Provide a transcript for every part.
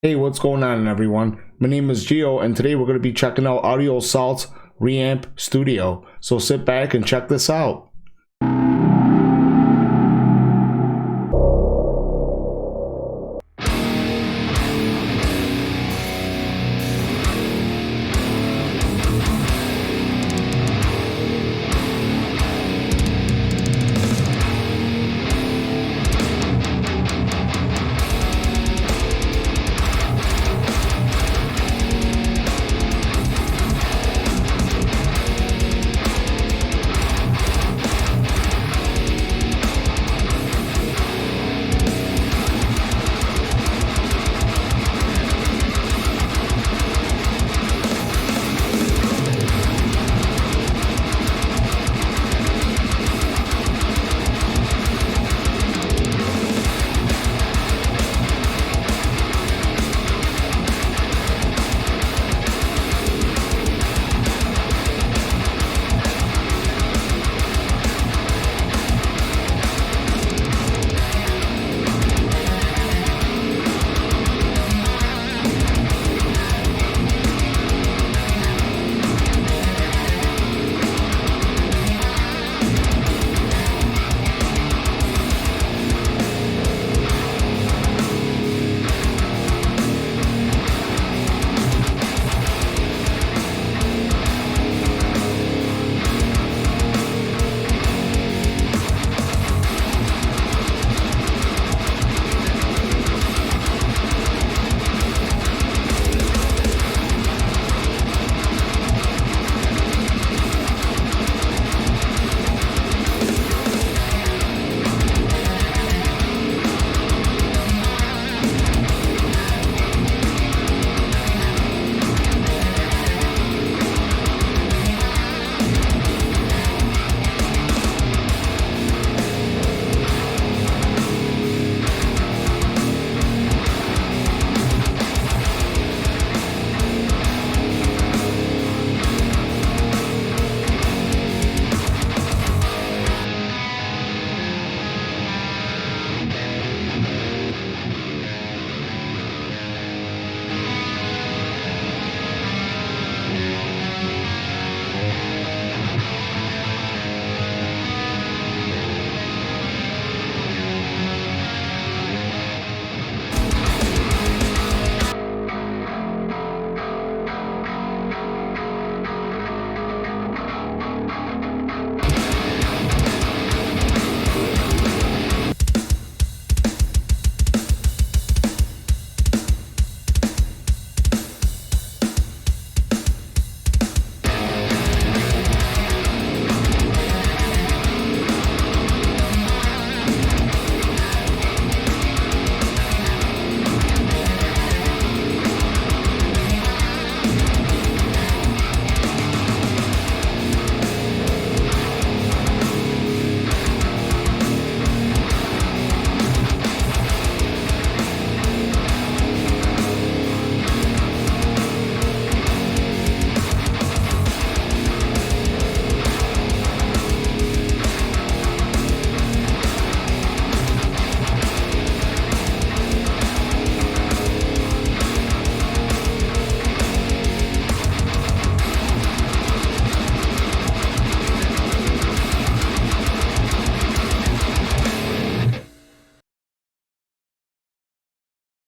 Hey, what's going on, everyone? My name is Gio, and today we're going to be checking out Audio Assault's Reamp Studio. So sit back and check this out.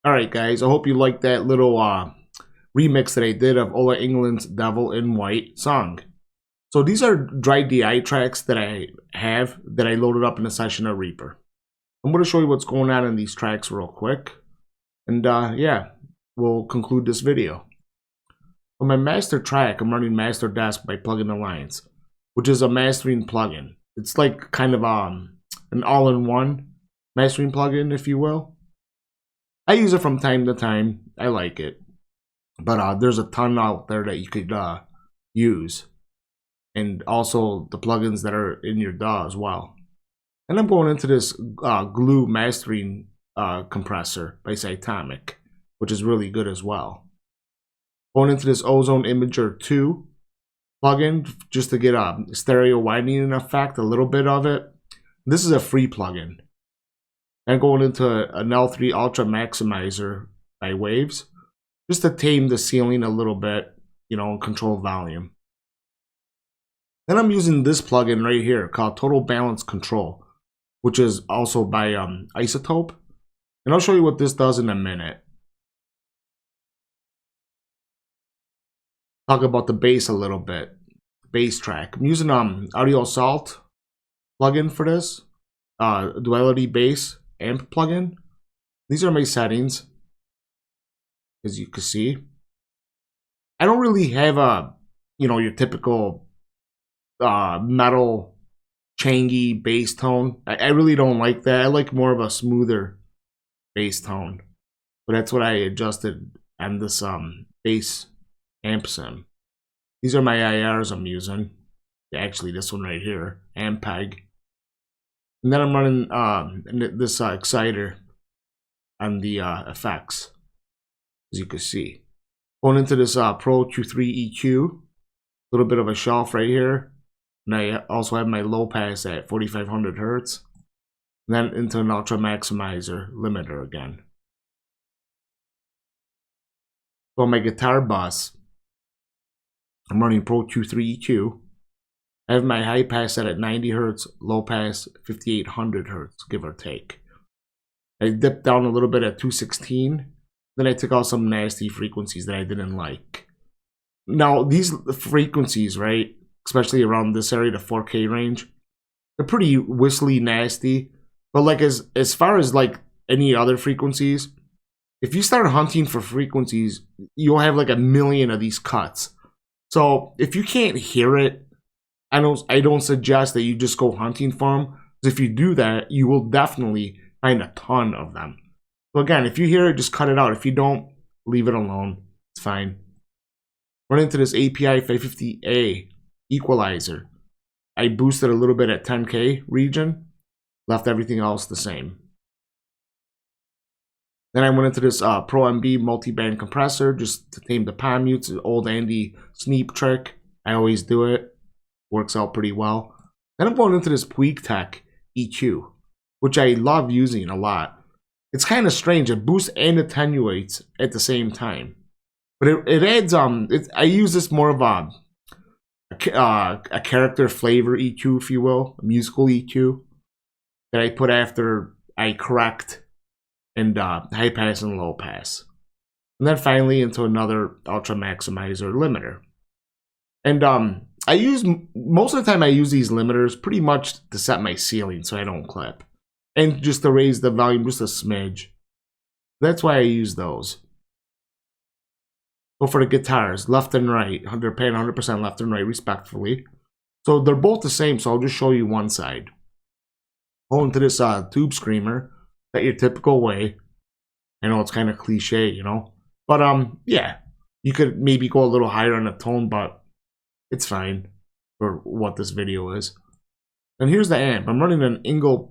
Alright guys, I hope you liked that little remix that I did of Ola Englund's Devil in White song. So these are dry DI tracks that I have that I loaded up in a session of Reaper. I'm going to show you what's going on in these tracks real quick. And yeah, we'll conclude this video. On my master track, I'm running Master Desk by Plugin Alliance, which is a mastering plugin. It's like kind of an all-in-one mastering plugin, if you will. I use it from time to time. I like it. But there's a ton out there that you could use. And also the plugins that are in your DAW as well. And I'm going into this glue mastering compressor by Cytomic, which is really good as well. Going into this Ozone Imager 2 plugin just to get a stereo widening effect, a little bit of it. This is a free plugin. And going into an L3 Ultra Maximizer by waves, just to tame the ceiling a little bit, you know, and control volume. Then I'm using this plugin right here called Total Balance Control, which is also by Isotope. And I'll show you what this does in a minute. Talk about the bass a little bit. Bass track. I'm using Audio Assault plugin for this. Duality Bass Amp plugin. These are my settings, as you can see. I don't really have a, you know, your typical metal changy bass tone. I really don't like that. I like more of a smoother bass tone. But that's what I adjusted on this bass amp sim. These are my IRs I'm using. Actually, this one right here, Ampeg. And then I'm running this exciter on the effects, as you can see. Going into this Pro Q3 EQ, a little bit of a shelf right here. And I also have my low pass at 4500 Hertz. And then into an Ultra Maximizer limiter again. So on my guitar bus, I'm running Pro Q3 EQ. I have my high pass set at 90 Hertz, low pass 5800 Hertz, give or take. I dipped down a little bit at 216. Then I took out some nasty frequencies that I didn't like. Now, these frequencies, right, especially around this area, the 4K range, they're pretty whistly nasty. But like as far as like any other frequencies, if you start hunting for frequencies, you'll have like a million of these cuts. So if you can't hear it, I don't suggest that you just go hunting for them. Because if you do that, you will definitely find a ton of them. So again, if you hear it, just cut it out. If you don't, leave it alone. It's fine. Run into this API 550A equalizer. I boosted a little bit at 10K region. Left everything else the same. Then I went into this Pro MB multi-band compressor just to tame the palm mutes. An old Andy Sneap trick. I always do it. Works out pretty well. Then I'm going into this Puig Tech EQ, which I love using a lot. It's kind of strange. It boosts and attenuates at the same time. But it adds, I use this more of a character flavor EQ, if you will. A musical EQ that I put after I correct and high pass and low pass. And then finally into another Ultra Maximizer limiter. And I use, most of the time I use these limiters pretty much to set my ceiling so I don't clip. And just to raise the volume just a smidge. That's why I use those. So for the guitars, left and right, they're paying 100% left and right respectfully. So they're both the same, so I'll just show you one side. Go into this tube screamer, that your typical way. I know it's kind of cliche, you know. But yeah, you could maybe go a little higher on the tone, but it's fine for what this video is. And here's the amp. I'm running an Englund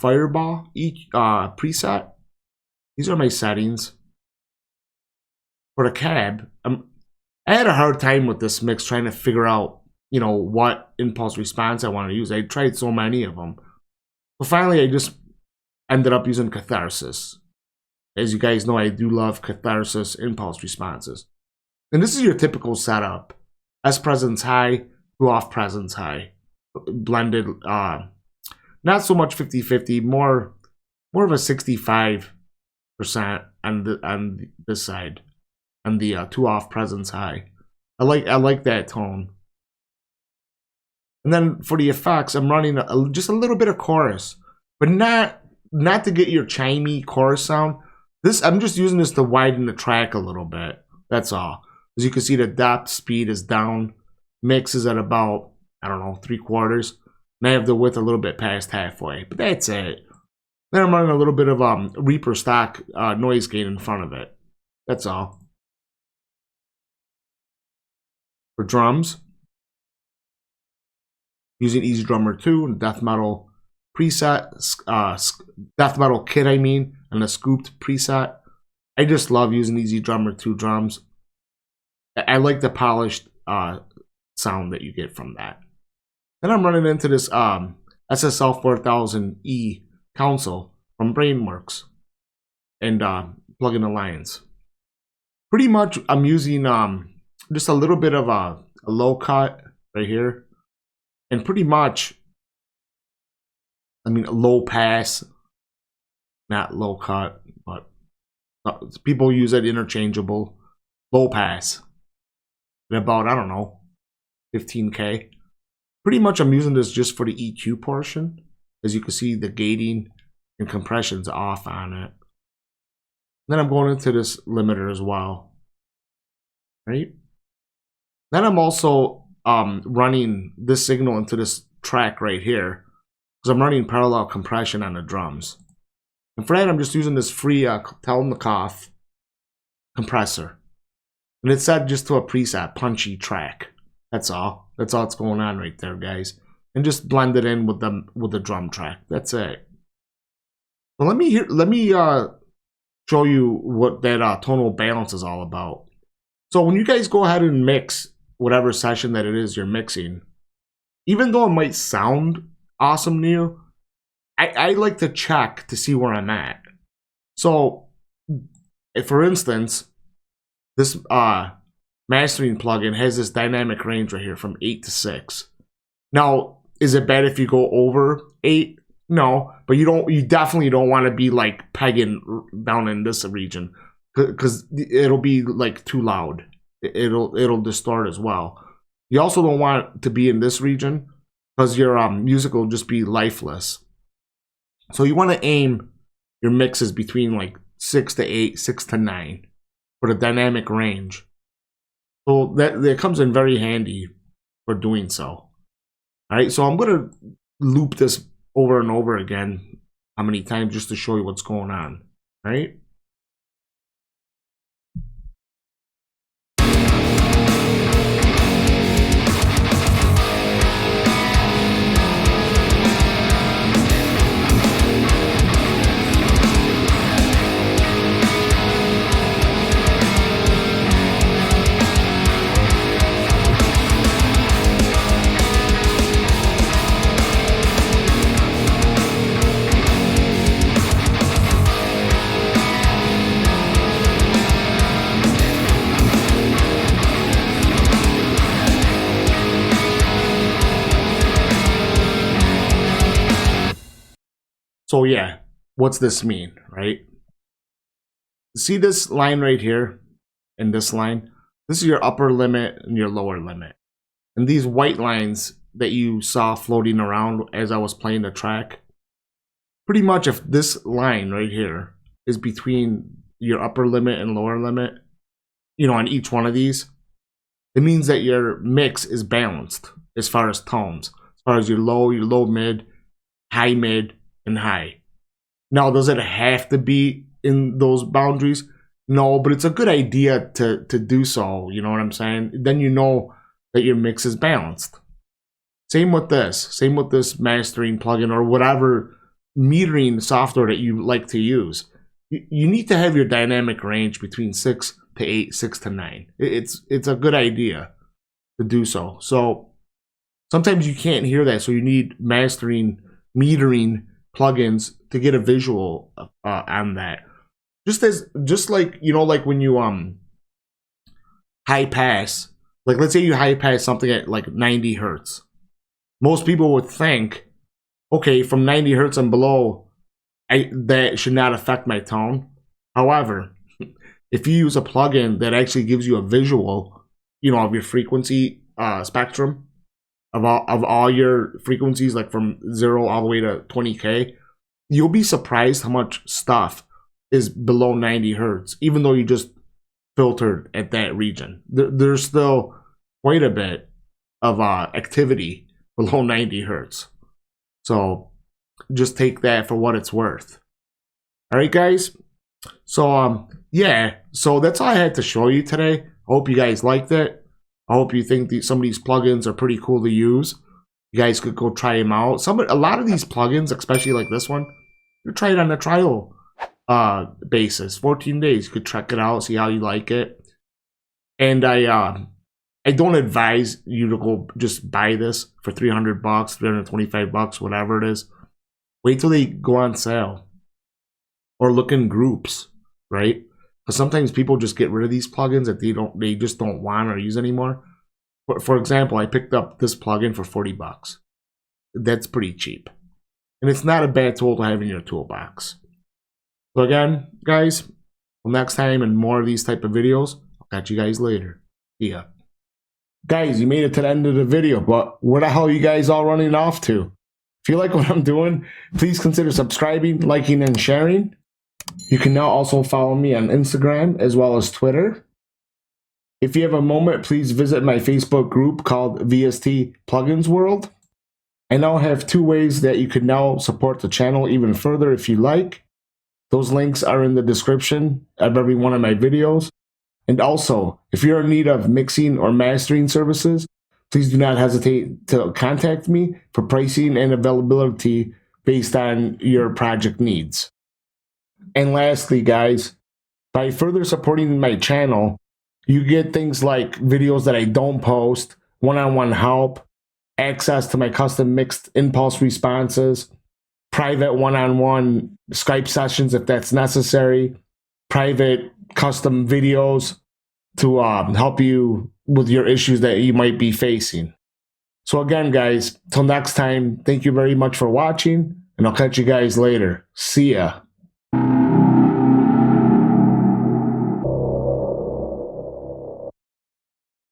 Fireball preset. These are my settings. For the cab, I had a hard time with this mix trying to figure out, you know, what impulse response I want to use. I tried so many of them. But finally, I just ended up using Catharsis. As you guys know, I do love Catharsis impulse responses. And this is your typical setup. S presence high, 2 off presence high. Blended, not so much 50-50, more of a 65% on this side. And the 2 off presence high. I like that tone. And then for the effects, I'm running just a little bit of chorus, but not to get your chimey chorus sound. I'm just using this to widen the track a little bit. That's all. As you can see, the depth speed is down. Mix is at about, I don't know, 3/4. And I have the width a little bit past halfway, but that's it. Then I'm running a little bit of Reaper stock noise gate in front of it. That's all. For drums, using Easy Drummer 2 and Death Metal preset, Death Metal kit I mean, and the scooped preset. I just love using Easy Drummer 2 drums. I like the polished sound that you get from that. Then I'm running into this SSL 4000E console from Brainworks and Plugin Alliance. pretty much I'm using just a little bit of a low cut right here, and pretty much, I mean, low pass, not low cut, but people use it interchangeable. Low pass at about, I don't know, 15K. Pretty much I'm using this just for the EQ portion. As you can see, the gating and compression's off on it. Then I'm going into this limiter as well, right? Then I'm also running this signal into this track right here, because I'm running parallel compression on the drums. And for that, I'm just using this free Telnikov compressor. And it's set just to a preset punchy track. That's all. That's all that's going on right there, guys. And just blend it in with the drum track. That's it. Well, let me show you what that tonal balance is all about. So when you guys go ahead and mix whatever session that it is you're mixing, even though it might sound awesome to you, I like to check to see where I'm at. So, if, for instance, this mastering plugin has this dynamic range right here from 8 to 6. Now, is it bad if you go over 8? No, but you definitely don't want to be like pegging down in this region, because it'll be like too loud. It'll distort as well. You also don't want to be in this region, because your music will just be lifeless. So you want to aim your mixes between like 6 to 8, 6 to 9 for the dynamic range. So that comes in very handy for doing so. All right, so I'm gonna loop this over and over again, how many times, just to show you what's going on. All right. So yeah, what's this mean, right? See this line right here and this line? This is your upper limit and your lower limit. And these white lines that you saw floating around as I was playing the track, pretty much if this line right here is between your upper limit and lower limit, you know, on each one of these, it means that your mix is balanced as far as tones, as far as your low mid, and high. Now, does it have to be in those boundaries? No, but it's a good idea to do so. You know what I'm saying? Then you know that your mix is balanced. Same with this mastering plugin or whatever metering software that you like to use. You need to have your dynamic range between 6 to 8, 6 to 9. It's a good idea to do so. So sometimes you can't hear that, so you need metering plugins to get a visual on that. Just like, you know, like when you high pass, like let's say you high pass something at like 90 hertz. Most people would think, okay, from 90 hertz and below, that should not affect my tone. However, if you use a plugin that actually gives you a visual, you know, of your frequency spectrum, of all your frequencies, like from 0 all the way to 20K, you'll be surprised how much stuff is below 90 hertz, even though you just filtered at that region. There's still quite a bit of activity below 90 hertz. So just take that for what it's worth. All right, guys. So yeah, so that's all I had to show you today. I hope you guys liked it. I hope you think some of these plugins are pretty cool to use. You guys could go try them out. A lot of these plugins, especially like this one, you try it on a trial basis, 14 days. You could check it out, see how you like it. And I don't advise you to go just buy this for $300, $325, whatever it is. Wait till they go on sale, or look in groups, right? Because sometimes people just get rid of these plugins that they just don't want or use anymore. For example, I picked up this plugin for 40 bucks. That's pretty cheap. And it's not a bad tool to have in your toolbox. So again, guys, till next time and more of these type of videos, I'll catch you guys later. See ya. Guys, you made it to the end of the video, but where the hell are you guys all running off to? If you like what I'm doing, please consider subscribing, liking, and sharing. You can now also follow me on Instagram as well as Twitter. If you have a moment, please visit my Facebook group called VST Plugins World. I now have 2 ways that you can now support the channel even further if you like. Those links are in the description of every one of my videos. And also, if you're in need of mixing or mastering services, please do not hesitate to contact me for pricing and availability based on your project needs. And lastly, guys, by further supporting my channel, you get things like videos that I don't post, one-on-one help, access to my custom mixed impulse responses, private one-on-one Skype sessions if that's necessary, private custom videos to help you with your issues that you might be facing. So again, guys, till next time, thank you very much for watching, and I'll catch you guys later. See ya.